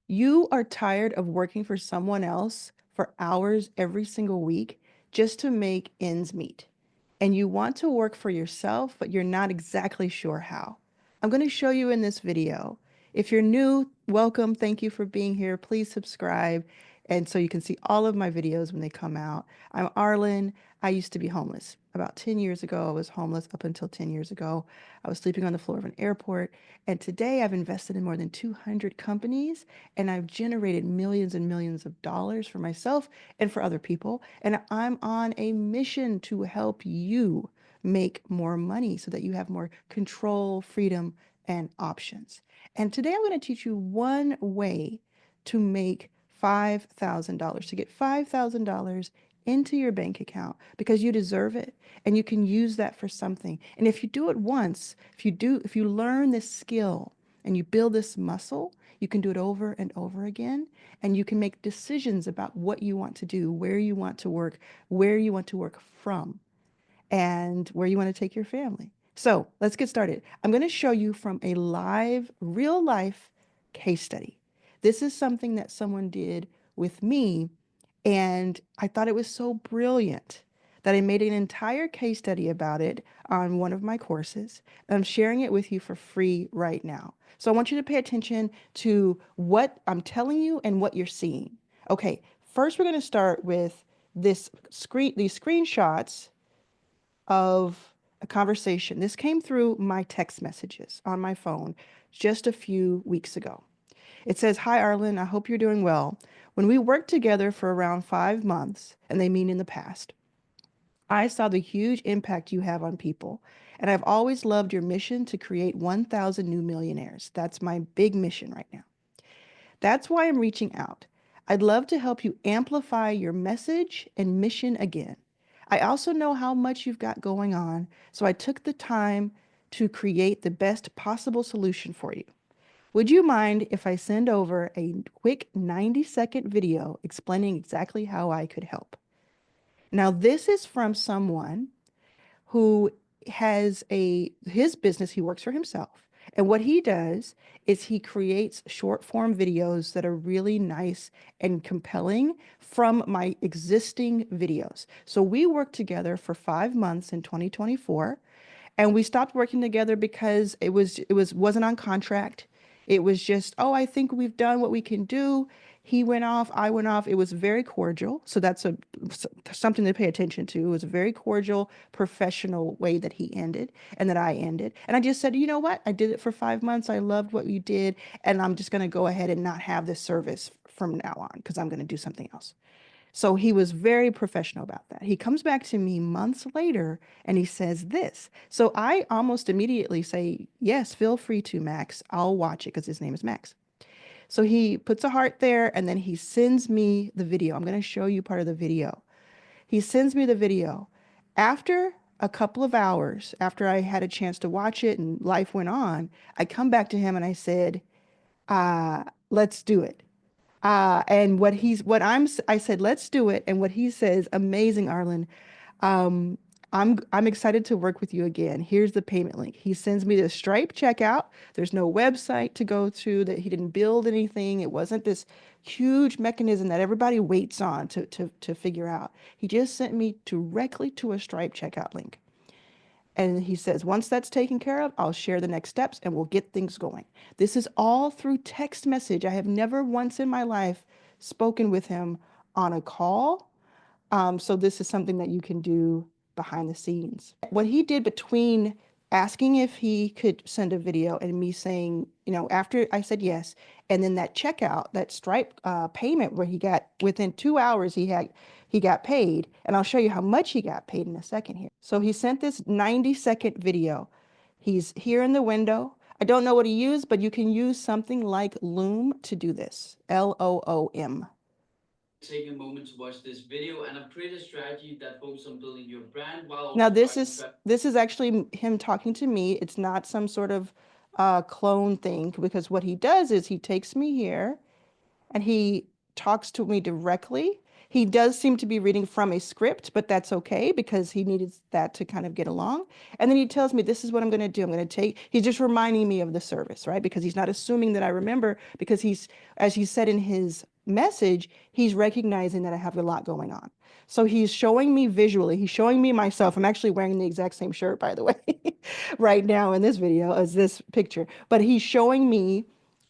You are tired of working for someone else for hours every single week just to make ends meet. And you want to work for yourself, but you're not exactly sure how. I'm going to show you in this video. If you're new, welcome. Thank you for being here. Please subscribe. And so you can see all of my videos when they come out. I'm Arlan. I used to be homeless. About 10 years ago, I was homeless up until 10 years ago. I was sleeping on the floor of an airport. And today I've invested in more than 200 companies and I've generated millions and millions of dollars for myself and for other people. And I'm on a mission to help you make more money so that you have more control, freedom, and options. And today I'm going to teach you one way to make $5,000, to get $5,000 into your bank account because you deserve it and you can use that for something. And if you do it once, if you learn this skill and you build this muscle, you can do it over and over again, and you can make decisions about what you want to do, where you want to work, where you want to work from, and where you want to take your family. So let's get started. I'm going to show you from a live, real life case study. This is something that someone did with me, and I thought it was so brilliant that I made an entire case study about it on one of my courses. I'm sharing it with you for free right now. So I want you to pay attention to what I'm telling you and what you're seeing. Okay, first we're going to start with these screenshots of a conversation. This came through my text messages on my phone just a few weeks ago. It says, "Hi, Arlen. I hope you're doing well. When we worked together for around 5 months, and they mean in the past, I saw the huge impact you have on people. And I've always loved your mission to create 1,000 new millionaires. That's my big mission right now. That's why I'm reaching out. I'd love to help you amplify your message and mission again. I also know how much you've got going on, so I took the time to create the best possible solution for you. Would you mind if I send over a quick 90-second video explaining exactly how I could help?" Now, this is from someone who has his business. He works for himself. And what he does is he creates short form videos that are really nice and compelling from my existing videos. So we worked together for 5 months in 2024, and we stopped working together because wasn't on contract. It was just, "Oh, I think we've done what we can do." He went off, I went off. It was very cordial. So that's something to pay attention to. It was a very cordial, professional way that he ended and that I ended. And I just said, "You know what? I did it for 5 months. I loved what you did. And I'm just going to go ahead and not have this service from now on because I'm going to do something else." So he was very professional about that. He comes back to me months later and he says this. So I almost immediately say, "Yes, feel free to, Max. I'll watch it," because his name is Max. So he puts a heart there and then he sends me the video. I'm going to show you part of the video. He sends me the video. After a couple of hours, after I had a chance to watch it and life went on, I come back to him and I said, "Let's do it." And I said, "Let's do it." And what he says, "Amazing, Arlen. Um, I'm excited to work with you again. Here's the payment link." He sends me the Stripe checkout. There's no website to go to, that he didn't build anything. It wasn't this huge mechanism that everybody waits on to figure out. He just sent me directly to a Stripe checkout link. And he says, "Once that's taken care of, I'll share the next steps and we'll get things going." This is all through text message. I have never once in my life spoken with him on a call. So this is something that you can do behind the scenes. What he did between asking if he could send a video and me saying, after I said yes, and then that checkout, that Stripe payment where he got within 2 hours, he got paid. And I'll show you how much he got paid in a second here. So he sent this 90-second video. He's here in the window. I don't know what he used, but you can use something like Loom to do this. Loom. Take a moment to watch this video and a creative strategy that focuses on building your brand while also. Now this is actually him talking to me. It's not some sort of clone thing, because what he does is he takes me here and he talks to me directly. He does seem to be reading from a script, but that's okay because he needed that to kind of get along. And then he tells me, this is what I'm going to do. I'm going to take, he's just reminding me of the service, right? Because he's not assuming that I remember, because he's, as he said in his message, he's recognizing that I have a lot going on. So he's showing me visually, he's showing me myself. I'm actually wearing the exact same shirt, by the way, right now in this video as this picture. But he's showing me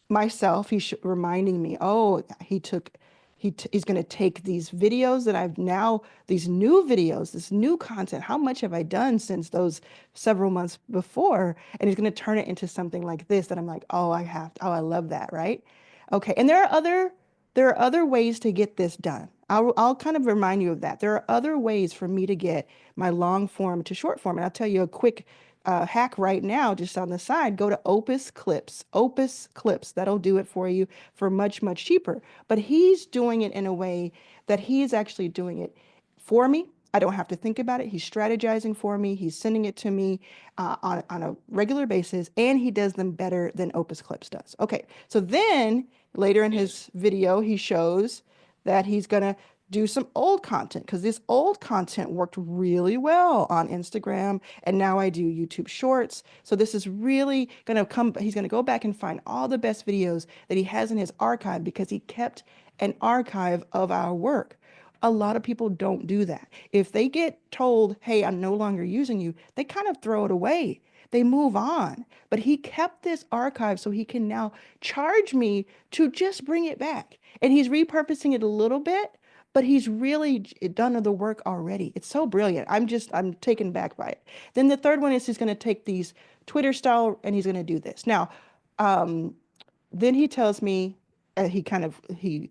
myself. He's reminding me, oh, he's going to take these videos that I've now, these new videos, this new content. How much have I done since those several months before? And he's going to turn it into something like this that I'm like, oh, oh, I love that, right? Okay. And there are other ways to get this done. I'll kind of remind you of that. There are other ways for me to get my long form to short form. And I'll tell you a quick hack right now, just on the side. Go to Opus Clips. Opus Clips. That'll do it for you for much, much cheaper. But he's doing it in a way that he's actually doing it for me. I don't have to think about it. He's strategizing for me. He's sending it to me on a regular basis, and he does them better than Opus Clips does. Okay, so then later in his video, he shows that he's going to do some old content, because this old content worked really well on Instagram, and now I do YouTube Shorts. So this is really going to come, he's going to go back and find all the best videos that he has in his archive, because he kept an archive of our work. A lot of people don't do that. If they get told, hey, I'm no longer using you, they kind of throw it away. They move on. But he kept this archive so he can now charge me to just bring it back. And he's repurposing it a little bit, but he's really done the work already. It's so brilliant. I'm taken back by it. Then the third one is he's going to take these Twitter style and he's going to do this. Now, um, then he tells me, he kind of he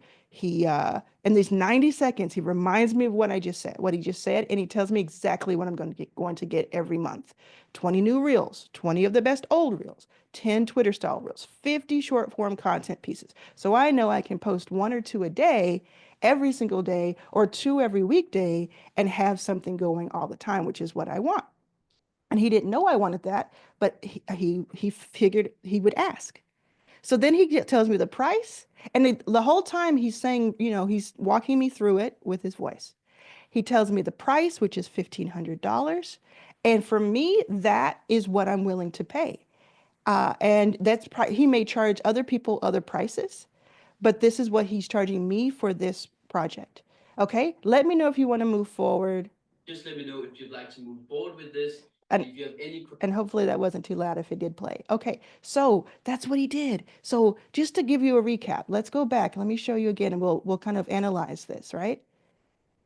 in these 90 seconds he reminds me of what I just said, what he just said, and he tells me exactly what I'm going to get every month. 20 new reels, 20 of the best old reels, 10 Twitter style reels, 50 short form content pieces. So I know I can post one or two a day, every single day, or two every weekday, and have something going all the time, which is what I want. And he didn't know I wanted that, but he figured he would ask. So then he tells me the price. And the whole time he's saying, he's walking me through it with his voice. He tells me the price, which is $1,500. And for me, that is what I'm willing to pay. And he may charge other people other prices, but this is what he's charging me for this project. Okay, let me know if you want to move forward. Just let me know if you'd like to move forward with this. And if you have any, and hopefully that wasn't too loud if it did play. Okay, so that's what he did. So just to give you a recap, let's go back. Let me show you again, and we'll kind of analyze this, right?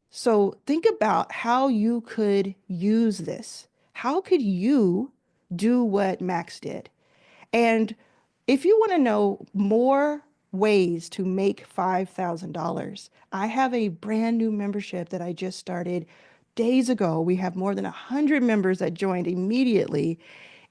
So think about how you could use this. How could you do what Max did? And if you want to know more ways to make $5,000, I have a brand new membership that I just started days ago. We have more than 100 members that joined immediately.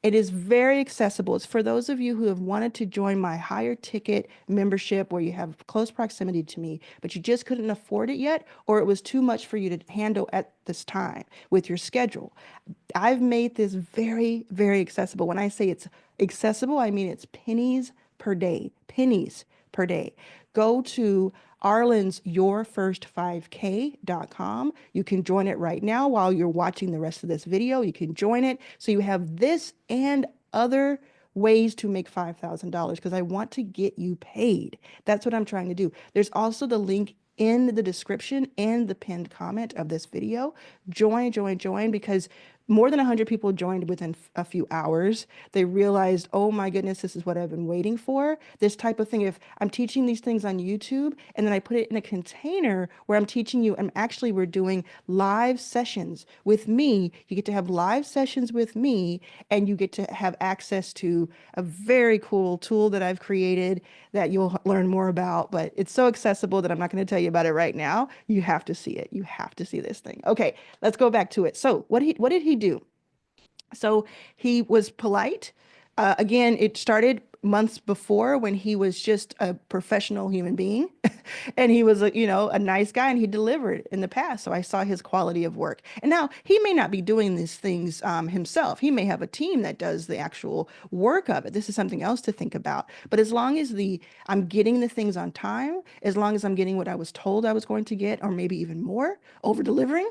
It is very accessible. It's for those of you who have wanted to join my higher ticket membership where you have close proximity to me, but you just couldn't afford it yet, or it was too much for you to handle at this time with your schedule. I've made this very, very accessible. When I say it's accessible, I mean it's pennies per day, pennies per day. Go to Arlan's yourfirst5k.com. You can join it right now while you're watching the rest of this video. You can join it. So you have this and other ways to make $5,000, because I want to get you paid. That's what I'm trying to do. There's also the link in the description and the pinned comment of this video. Join, join, join, because more than 100 people joined within a few hours. They realized, oh my goodness, this is what I've been waiting for. This type of thing. If I'm teaching these things on YouTube and then I put it in a container where I'm teaching you, we're doing live sessions with me. You get to have live sessions with me, and you get to have access to a very cool tool that I've created that you'll learn more about. But it's so accessible that I'm not going to tell you about it right now. You have to see it. You have to see this thing. Okay, let's go back to it. So what did he do? So he was polite. Again, it started months before when he was just a professional human being and he was a nice guy and he delivered in the past. So I saw his quality of work. And now he may not be doing these things himself. He may have a team that does the actual work of it. This is something else to think about. But as long as I'm getting the things on time, as long as I'm getting what I was told I was going to get, or maybe even more, over delivering,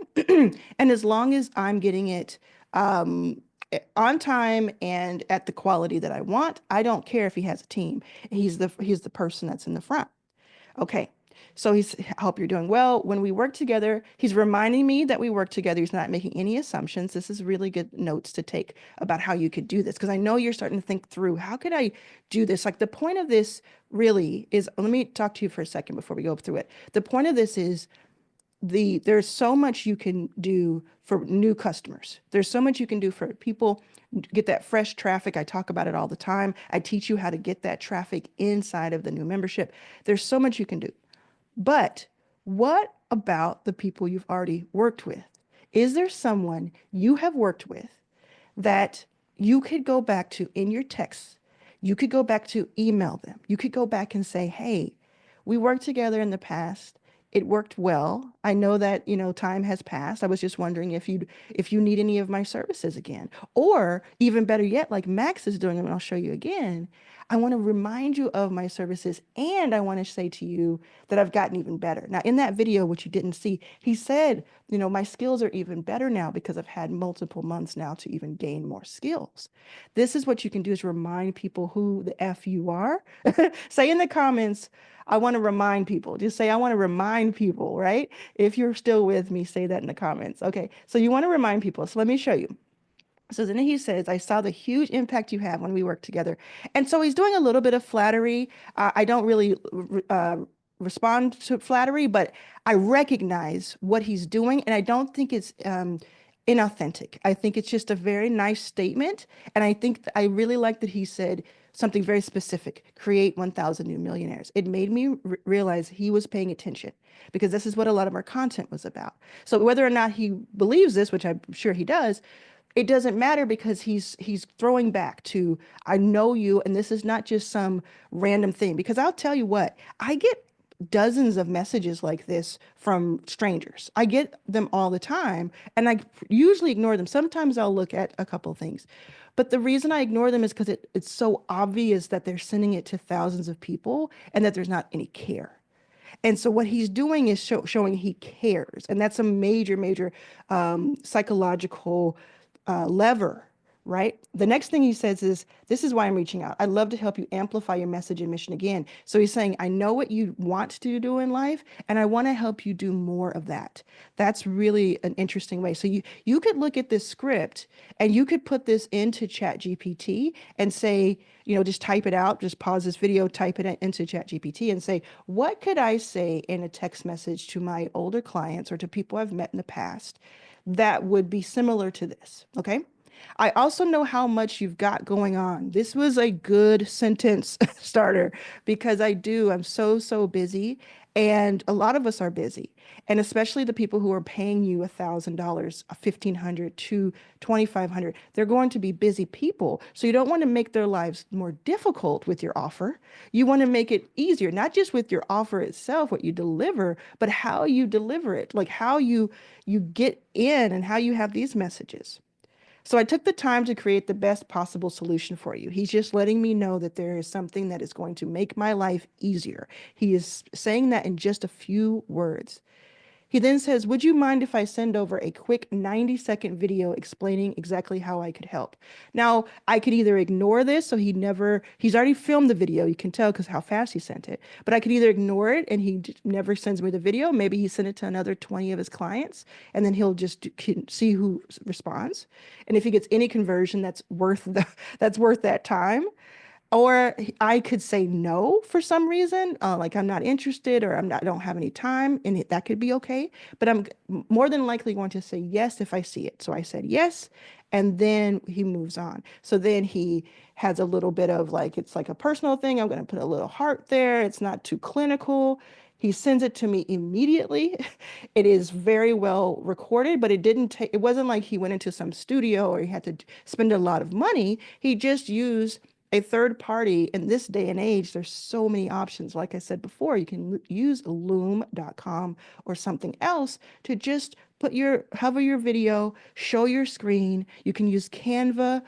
and as long as I'm getting it um, on time and at the quality that I want, I don't care if he has a team. He's the person that's in the front. Okay. So I hope you're doing well. When we work together, he's reminding me that we work together. He's not making any assumptions. This is really good notes to take about how you could do this. Because I know you're starting to think through, how could I do this? Like the point of this really is, let me talk to you for a second before we go through it. The point of this is there's so much you can do for new customers. There's so much you can do for people get that fresh traffic. I talk about it all the time. I teach you how to get that traffic inside of the new membership. There's so much you can do. But what about the people you've already worked with? Is there someone you have worked with that you could go back to in your texts? You could go back to email them. You could go back and say, hey, we worked together in the past. It worked well. I know that, time has passed. I was just wondering if you need any of my services again. Or even better yet, like Max is doing, and I'll show you again, I want to remind you of my services, and I want to say to you that I've gotten even better. Now, in that video, which you didn't see, he said, my skills are even better now because I've had multiple months now to even gain more skills. This is what you can do, is remind people who the F you are. Say in the comments, I want to remind people. Just say, I want to remind people, right? If you're still with me, say that in the comments. Okay, so you want to remind people. So let me show you. So then he says, I saw the huge impact you have when we worked together. And so he's doing a little bit of flattery. I don't really respond to flattery, but I recognize what he's doing. And I don't think it's inauthentic. I think it's just a very nice statement. And I think I really like that he said something very specific: create 1,000 new millionaires. It made me realize he was paying attention, because this is what a lot of our content was about. So whether or not he believes this, which I'm sure he does, it doesn't matter, because he's throwing back to, I know you, and this is not just some random thing. Because I'll tell you what, I get dozens of messages like this from strangers. I get them all the time, and I usually ignore them. Sometimes I'll look at a couple of things, but the reason I ignore them is because it's so obvious that they're sending it to thousands of people and that there's not any care. And so what he's doing is showing he cares. And that's a major, major psychological lever, right? The next thing he says is, this is why I'm reaching out. I'd love to help you amplify your message and mission again. So he's saying, I know what you want to do in life, and I want to help you do more of that. That's really an interesting way. So you could look at this script and you could put this into Chat GPT and say, just type it out, just pause this video, type it into Chat GPT and say, what could I say in a text message to my older clients or to people I've met in the past that would be similar to this? Okay. I also know how much you've got going on. This was a good sentence starter, because I'm so, so busy. And a lot of us are busy. And especially the people who are paying you $1,000, $1,500 to $2,500, they're going to be busy people. So you don't want to make their lives more difficult with your offer. You want to make it easier, not just with your offer itself, what you deliver, but how you deliver it, like how you get in and how you have these messages. So I took the time to create the best possible solution for you. He's just letting me know that there is something that is going to make my life easier. He is saying that in just a few words. He then says, would you mind if I send over a quick 90-second video explaining exactly how I could help? Now, I could either ignore this, so he's already filmed the video, you can tell because how fast he sent it, but I could either ignore it and he never sends me the video. Maybe he sent it to another 20 of his clients, and then he'll just see who responds. And if he gets any conversion, that's worth that time. Or I could say no for some reason, like I'm not interested, or I don't have any time, and that could be okay. But I'm more than likely going to say yes if I see it. So I said yes, and then he moves on. So then he has a little bit of like, it's like a personal thing. I'm going to put a little heart there. It's not too clinical. He sends it to me immediately. It is very well recorded, but it wasn't like he went into some studio or he had to spend a lot of money. He just used a third party in this day and age, there's so many options. Like I said before, you can use loom.com or something else to just hover your video, show your screen. You can use Canva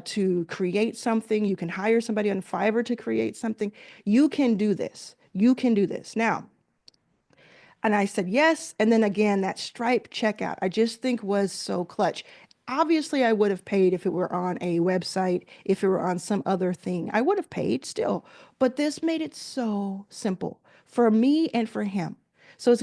to create something. You can hire somebody on Fiverr to create something. You can do this. You can do this. Now, and I said yes. And then again, that Stripe checkout, I just think was so clutch. Obviously, I would have paid if it were on a website, if it were on some other thing. I would have paid still. But this made it so simple for me and for him. So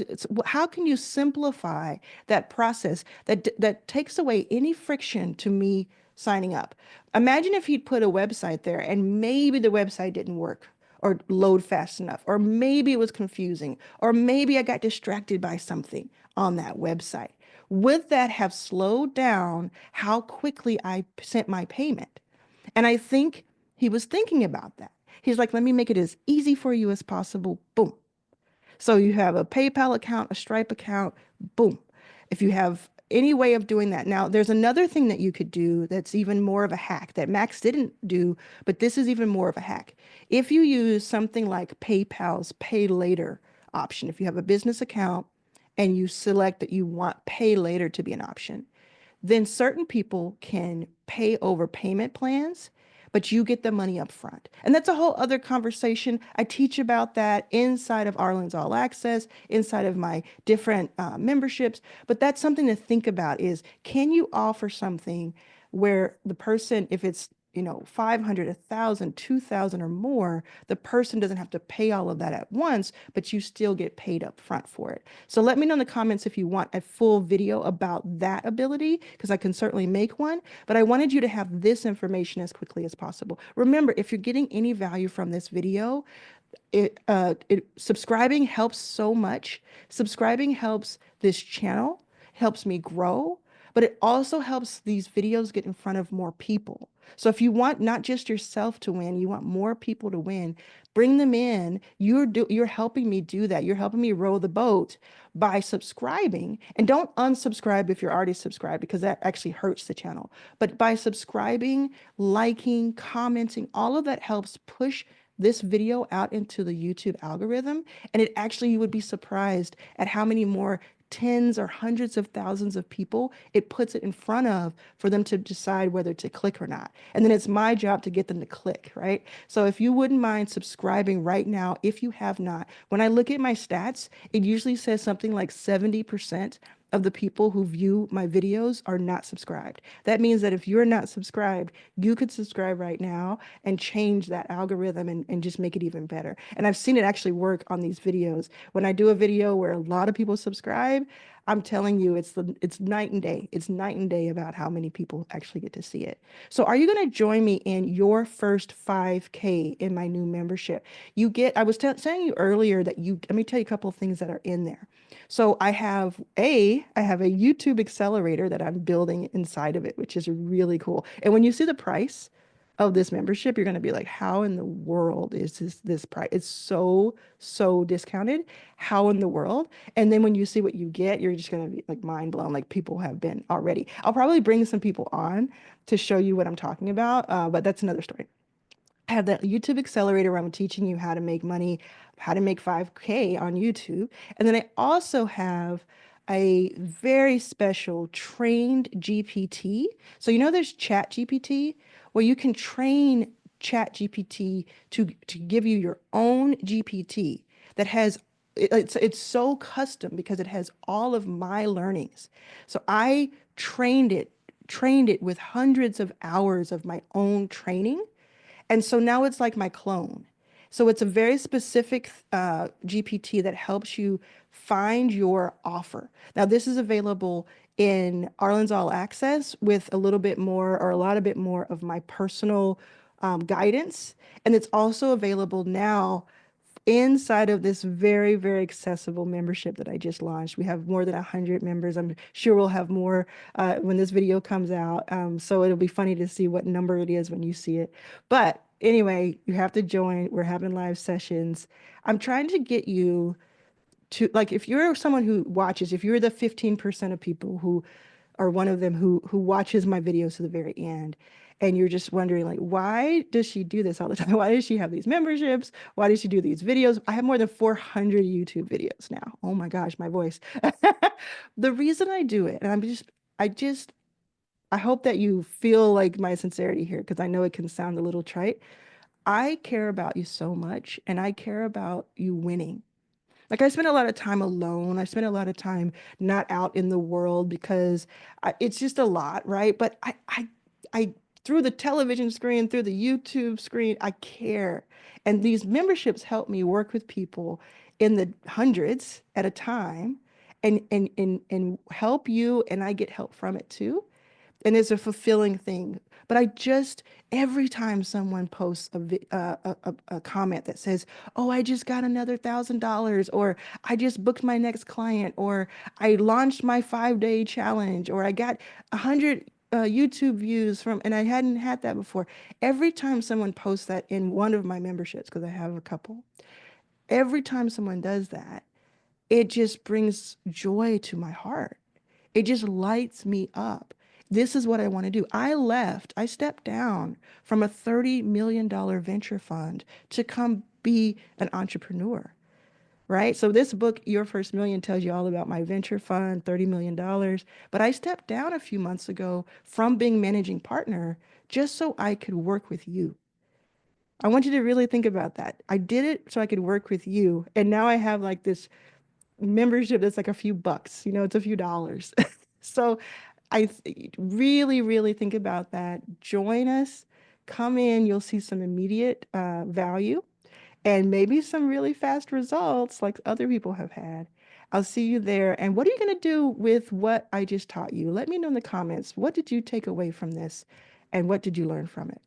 how can you simplify that process that takes away any friction to me signing up? Imagine if he'd put a website there and maybe the website didn't work or load fast enough, or maybe it was confusing, or maybe I got distracted by something on that website. Would that have slowed down how quickly I sent my payment? And I think he was thinking about that. He's like, let me make it as easy for you as possible. Boom. So you have a PayPal account, a Stripe account, boom. If you have any way of doing that. Now, there's another thing that you could do that's even more of a hack that Max didn't do, but this is even more of a hack. If you use something like PayPal's Pay Later option, if you have a business account and you select that you want Pay Later to be an option, then certain people can pay over payment plans, but you get the money up front. And that's a whole other conversation. I teach about that inside of Arlen's All Access, inside of my different memberships. But that's something to think about is, can you offer something where the person, if it's 500, 1,000, 2,000 or more, the person doesn't have to pay all of that at once, but you still get paid up front for it. So let me know in the comments if you want a full video about that ability, because I can certainly make one, but I wanted you to have this information as quickly as possible. Remember, if you're getting any value from this video, subscribing helps so much. Subscribing helps this channel, helps me grow, but it also helps these videos get in front of more people. So if you want not just yourself to win, you want more people to win, bring them in. You're helping me do that. You're helping me row the boat by subscribing. And don't unsubscribe if you're already subscribed, because that actually hurts the channel. But by subscribing, liking, commenting, all of that helps push this video out into the YouTube algorithm. And it actually, you would be surprised at how many more tens or hundreds of thousands of people it puts it in front of for them to decide whether to click or not. And then it's my job to get them to click, right? So if you wouldn't mind subscribing right now, if you have not, when I look at my stats, it usually says something like 70% of the people who view my videos are not subscribed. That means that if you're not subscribed, you could subscribe right now and change that algorithm and just make it even better. And I've seen it actually work on these videos. When I do a video where a lot of people subscribe, I'm telling you, it's night and day. It's night and day about how many people actually get to see it. So are you going to join me in your first 5K in my new membership? I was saying you earlier that let me tell you a couple of things that are in there. So I have a YouTube accelerator that I'm building inside of it, which is really cool. And when you see the price of this membership, you're going to be like, how in the world is this price? It's so discounted. How in the world? And then when you see what you get, you're just going to be like mind blown, like people have been already. I'll probably bring some people on to show you what I'm talking about, but that's another story. I have that YouTube accelerator where I'm teaching you how to make money, how to make 5K on YouTube. And then I also have a very special trained GPT. So there's Chat GPT, where you can train Chat GPT to give you your own GPT that has it's so custom because it has all of my learnings. So I trained it with hundreds of hours of my own training, and so now it's like my clone. So it's a very specific GPT that helps you find your offer. Now, this is available in Arlen's All Access with a little bit more or a lot of bit more of my personal guidance. And it's also available now inside of this very, very accessible membership that I just launched. We have more than 100 members. I'm sure we'll have more when this video comes out. So it'll be funny to see what number it is when you see it. But anyway, you have to join. We're having live sessions. I'm trying to get you to, like, if you're someone who watches, if you're the 15% of people who are one of them who watches my videos to the very end, And you're just wondering, like, why does she do this all the time? Why does she have these memberships? Why does she do these videos? I have more than 400 YouTube videos now. Oh my gosh, my voice. The reason I do it, and I just, I hope that you feel like my sincerity here, because I know it can sound a little trite. I care about you so much, and I care about you winning. Like I spend a lot of time alone. I spend a lot of time not out in the world because it's just a lot, right? But I, through the television screen, through the YouTube screen, I care. And these memberships help me work with people in the hundreds at a time and help you, and I get help from it too, and it's a fulfilling thing. But I just every time someone posts a comment that says, "Oh, I just got another $1,000," or "I just booked my next client," or "I launched my 5-day challenge," or "I got 100 YouTube views from," and I hadn't had that before. Every time someone posts that in one of my memberships, because I have a couple, every time someone does that, it just brings joy to my heart. It just lights me up. This is what I want to do. I stepped down from a $30 million venture fund to come be an entrepreneur, right? So this book, Your First Million, tells you all about my venture fund, $30 million. But I stepped down a few months ago from being managing partner just so I could work with you. I want you to really think about that. I did it so I could work with you. And now I have like this membership that's like a few bucks, it's a few dollars. So really, really think about that. Join us, come in, you'll see some immediate value and maybe some really fast results like other people have had. I'll see you there. And what are you going to do with what I just taught you? Let me know in the comments. What did you take away from this? And what did you learn from it?